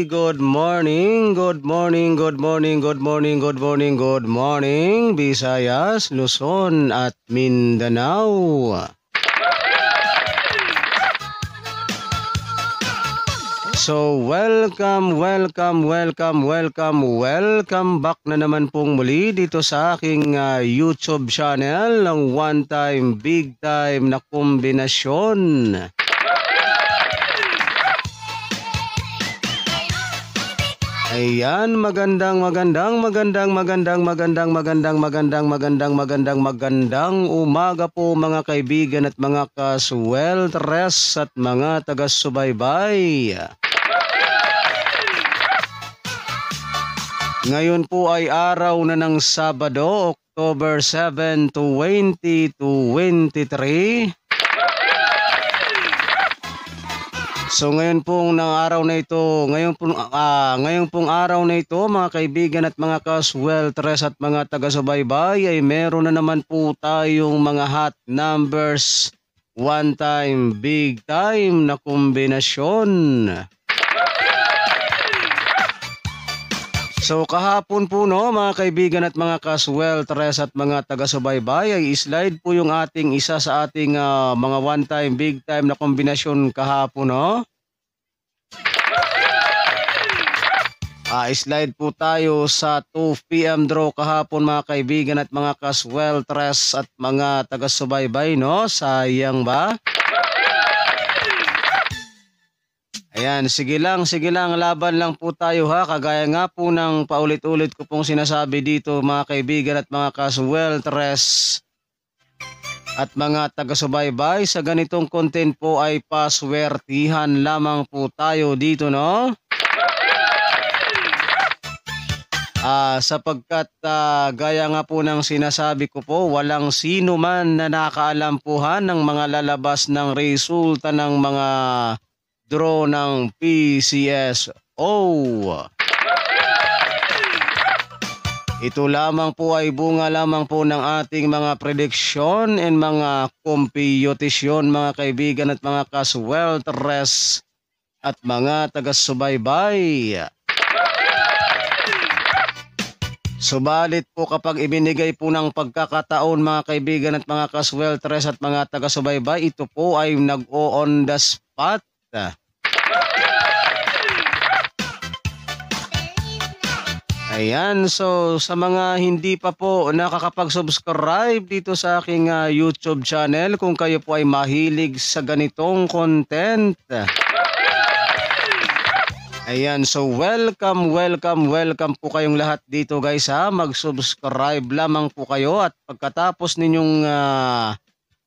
good morning, good morning, good morning, good morning, good morning, good morning, Visayas, Luzon at Mindanao. So welcome back na naman pong muli dito sa aking YouTube channel ng One Time Big Time na kombinasyon. Ayan, magandang umaga po mga kaibigan at mga kasweltres at mga taga-subaybay. Ngayon po ay araw na ng Sabado, October 7, 2023. So ngayon pong araw na ito, ngayong pong araw na ito mga kaibigan at mga kasweltres at mga taga-subaybay ay meron na naman po tayong mga hot numbers, one time, big time na kombinasyon. So kahapon po mga kaibigan at mga kasweltres at mga taga-subaybay ay slide po yung ating isa sa ating mga one time big time na kombinasyon kahapon slide po tayo sa 2 PM draw kahapon mga kaibigan at mga kasweltres at mga taga-subaybay sayang ba? Ayan, sige lang, laban lang po tayo kagaya nga po ng paulit-ulit ko pong sinasabi dito mga kaibigan at mga kasweltres at mga taga-subaybay, sa ganitong content po ay paswertihan lamang po tayo dito sapagkat gaya nga po ng sinasabi ko po, walang sino man na nakaalam po ng mga lalabas ng resulta ng mga draw ng PCSO. Ito lamang po ay bunga lamang po ng ating mga prediction and mga kompetisyon mga kaibigan at mga kasweltres at mga taga-subaybay. Subalit po kapag ibinigay po ng pagkakataon mga kaibigan at mga kasweltres at mga taga-subaybay, ito po ay nag-o-on the spot. Ayan, so sa mga hindi pa po nakakapag-subscribe dito sa aking YouTube channel, kung kayo po ay mahilig sa ganitong content. Ayan, so welcome po kayong lahat dito guys mag-subscribe lamang po kayo at pagkatapos ninyong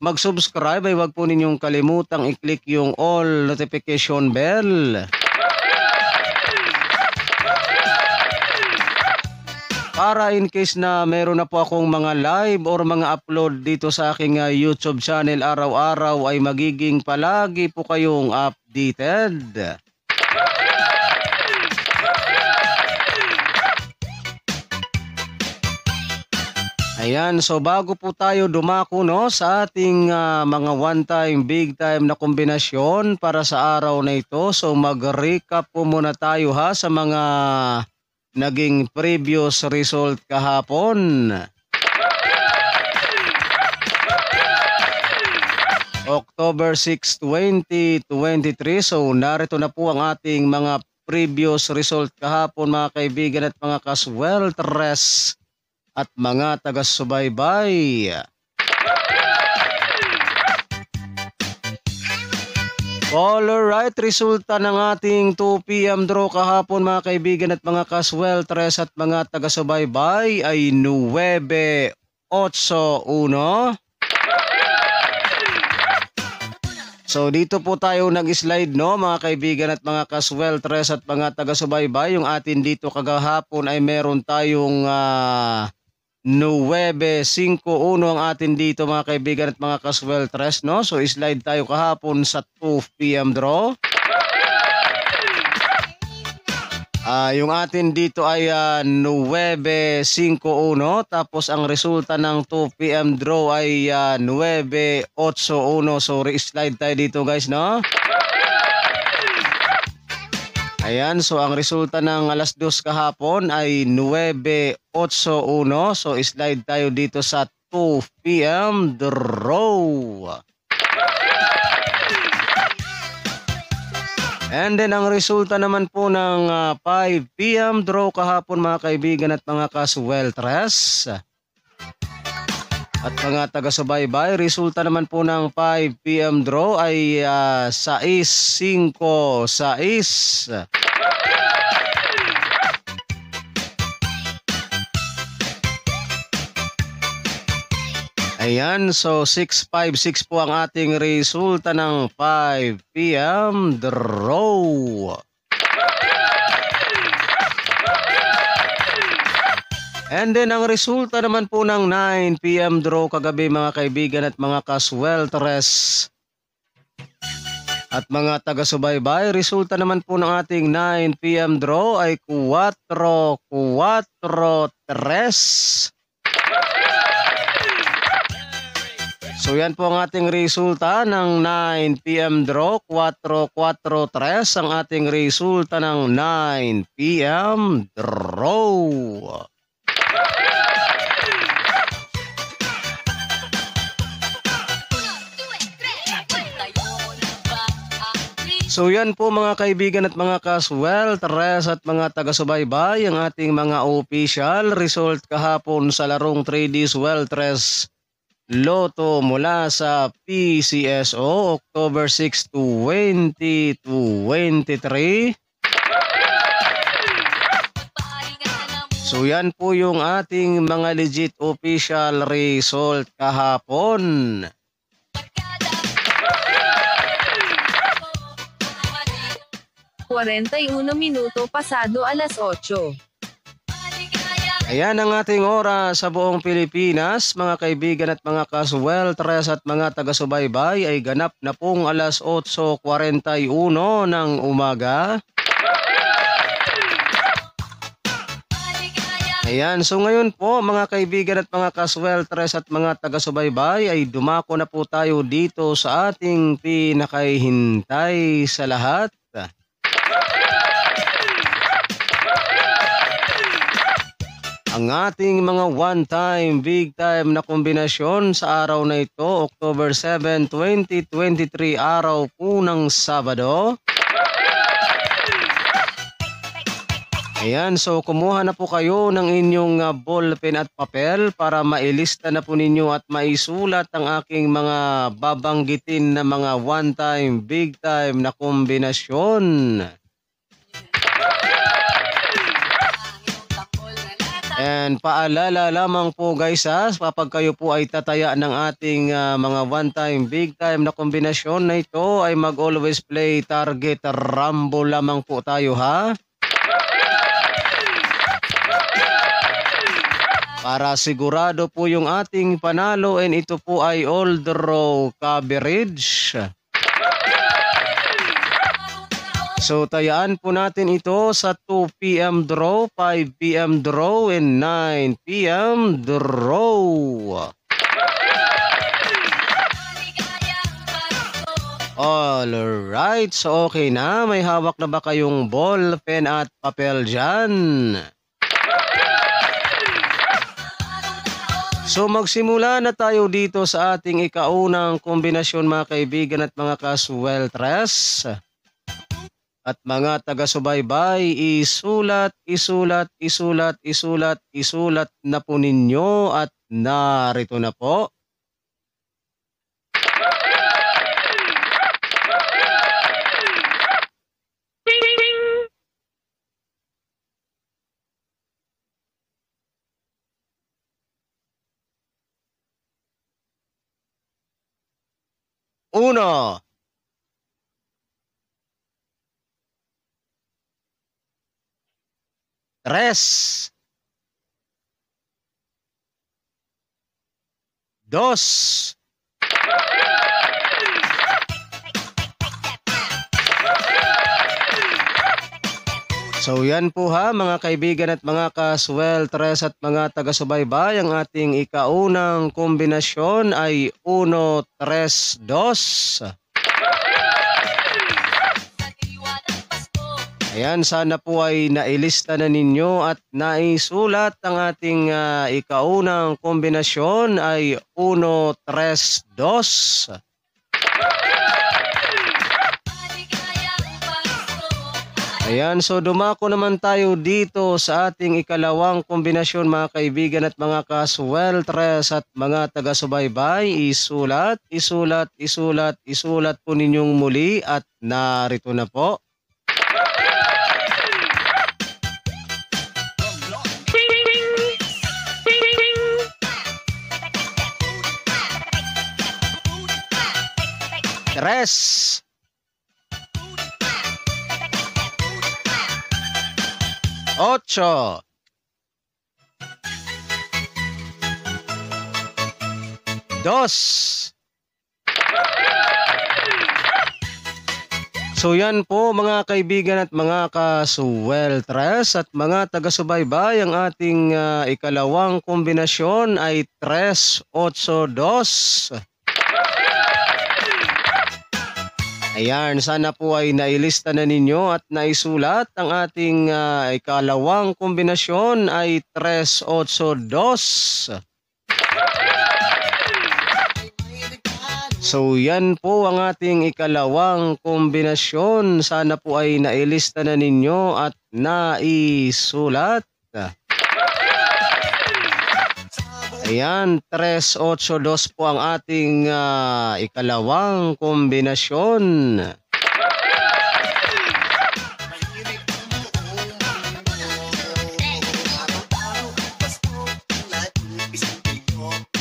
mag-subscribe ay wag po ninyong kalimutang i-click yung all notification bell. Para in case na meron na po akong mga live or mga upload dito sa aking YouTube channel araw-araw ay magiging palagi po kayong updated. Ayan, so bago po tayo dumako sa ating mga one time, big time na kombinasyon para sa araw na ito. So mag-recap po muna tayo sa mga naging previous result kahapon. October 6, 2023. So narito na po ang ating mga previous result kahapon mga kaibigan at mga kasweltres at mga taga-subaybay. Alright, resulta ng ating 2 PM draw kahapon mga kaibigan at mga kasweltres at mga taga-subaybay ay 9-8-1. So dito po tayo nag-slide mga kaibigan at mga kasweltres at mga taga-subaybay. Yung atin dito kagahapon ay meron tayong 9-5-1 ang atin dito mga kaibigan at mga kasweltres So slide tayo kahapon sa 2 PM draw. Yung atin dito ay 9-5-1 tapos ang resulta ng 2 PM draw ay 9-8-1. So re-slide tayo dito guys Ayan, so ang resulta ng alas 2 kahapon ay 9-8-1. So slide tayo dito sa 2 p.m. draw. And then ang resulta naman po ng 5 p.m. draw kahapon mga kaibigan at mga kasweltres. At mga taga-subaybay, resulta naman po ng 5 p.m. draw ay 6-5-6. Ayan, so 6-5-6 po ang ating resulta ng 5 p.m. draw. And then ang resulta naman po ng 9 p.m. draw kagabi mga kaibigan at mga kasweltres. At mga taga-subaybay, resulta naman po ng ating 9 p.m. draw ay 4-4-3. So yan po ang ating resulta ng 9 p.m. draw, 4-4-3 ang ating resulta ng 9 p.m. draw. So yan po mga kaibigan at mga kasweltres at mga taga-subaybay ang ating mga official result kahapon sa larong 3D Sweltres Lotto mula sa PCSO October 6, 2023. So yan po yung ating mga legit official result kahapon. Minuto pasado alas 8. Ayan ang ating oras sa buong Pilipinas, mga kaibigan at mga kasweltres at mga taga-subaybay ay ganap na pong alas 8:41 ng umaga. Ayan, so ngayon po mga kaibigan at mga kasweltres at mga taga-subaybay ay dumako na po tayo dito sa ating pinakahihintay sa lahat. Ang ating mga one-time, big-time na kombinasyon sa araw na ito, October 7, 2023, araw po ng Sabado. Ayan, so kumuha na po kayo ng inyong ballpen at papel para mailista na po ninyo at maisulat ang aking mga babanggitin na mga one-time, big-time na kombinasyon. And paalala lamang po guys kapag kayo po ay tataya ng ating mga one-time, big-time na kombinasyon na ito ay mag-always play target rumble lamang po tayo ha. Para sigurado po yung ating panalo and ito po ay all draw coverage. So tayaan po natin ito sa 2 p.m. draw, 5 p.m. draw, and 9 p.m. draw. Alright, so okay na. May hawak na ba kayong ball, pen at papel dyan? So magsimula na tayo dito sa ating ikaunang kombinasyon mga kaibigan at mga kasweltres. At mga taga-subaybay, isulat na po ninyo at narito na po. Uno. Tres. Dos. So yan po ha mga kaibigan at mga kasweltres at mga taga-subaybay, ang ating ikaunang kombinasyon ay 1, 3, 2. Ayan, sana po ay nailista na ninyo at naisulat ang ating ikaunang kombinasyon ay 1, 3, 2. Ayan, so dumako naman tayo dito sa ating ikalawang kombinasyon mga kaibigan at mga kasweltres at mga taga-subaybay. Isulat, isulat, isulat, isulat po ninyong muli at narito na po. Tres. Ocho. Dos. So yan po mga kaibigan at mga kasweltres at mga taga-subaybay, ang ating ikalawang kombinasyon ay 3, 8, 2. Ayan, sana po ay nailista na ninyo at naisulat. Ang ating ikalawang kombinasyon ay 3, 8, 2. So yan po ang ating ikalawang kombinasyon. Sana po ay nailista na ninyo at naisulat. Ayan, 3, 8, 2 po ang ating ikalawang kombinasyon.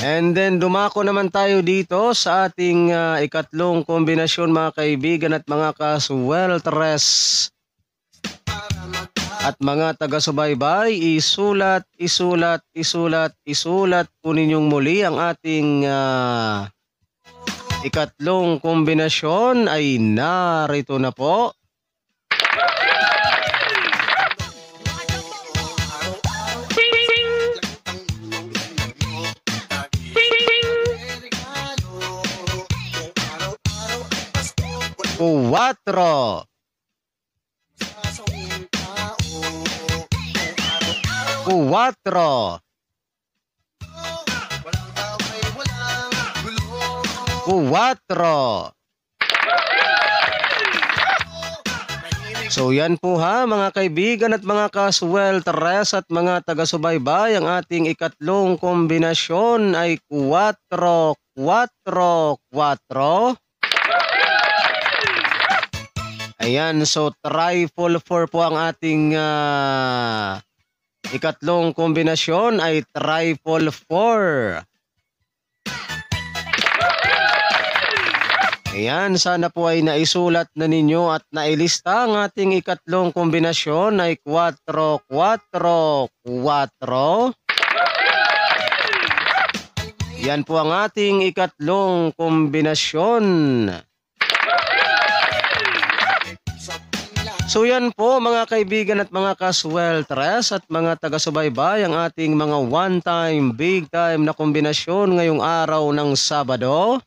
And then dumako naman tayo dito sa ating ikatlong kombinasyon mga kaibigan at mga kasweltres at mga taga-subaybay. Isulat, isulat, isulat, isulat po ninyong muli ang ating ikatlong kombinasyon ay narito na po. Cuatro. Cuatro. Cuatro. So yan po ha mga kaibigan at mga kasweltres at mga taga-subaybay, ang ating ikatlong kombinasyon ay 4, 4, 4. Ayan, so triple 4 po ang ating ikatlong kombinasyon ay triple 4. Ayan, sana po ay naisulat na ninyo at nailista. Ang ating ikatlong kombinasyon ay 4, 4, 4. Yan po ang ating ikatlong kombinasyon. So yan po mga kaibigan at mga kasweltres at mga taga-subaybay, ang ating mga one-time, big-time na kombinasyon ngayong araw ng Sabado,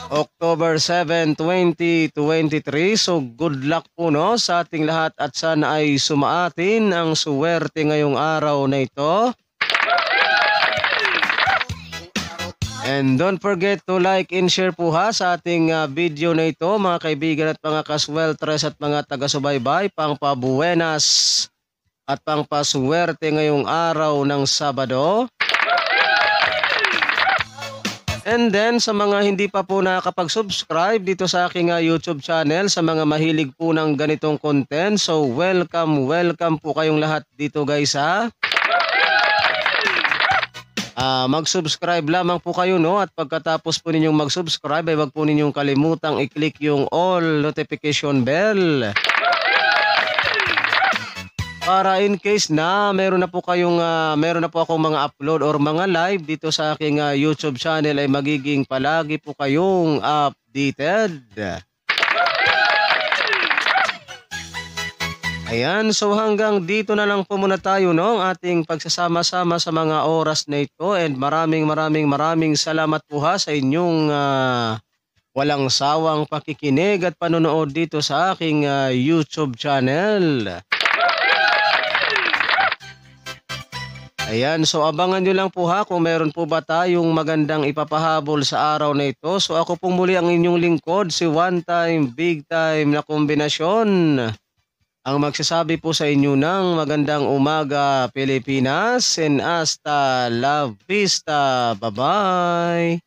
October 7, 2023. So good luck po no sa ating lahat at sana ay sumaatin ang suwerte ngayong araw na ito. And don't forget to like and share po ha sa ating video na ito mga kaibigan at mga kasweltres at mga taga-subaybay, pang pabuenas at pang paswerte ngayong araw ng Sabado. And then sa mga hindi pa po nakakapag-subscribe dito sa aking YouTube channel, sa mga mahilig po ng ganitong content, so welcome po kayong lahat dito guys ha. Mag-subscribe lamang po kayo no, at pagkatapos po ninyong mag-subscribe ay wag po ninyong kalimutang i-click yung all notification bell para in case na meron na po akong mga upload or mga live dito sa aking YouTube channel ay magiging palagi po kayong updated. Ayan, so hanggang dito na lang po muna tayo no, ang ating pagsasama-sama sa mga oras na ito, and maraming salamat po ha sa inyong walang sawang pakikinig at panonood dito sa aking YouTube channel. Ayan, so abangan nyo lang po ha kung meron po ba tayong magandang ipapahabol sa araw na ito. So ako pong muli ang inyong lingkod, si One Time, Big Time na kombinasyon. Ang magsasabi po sa inyo ng magandang umaga Pilipinas and hasta la vista. Bye-bye!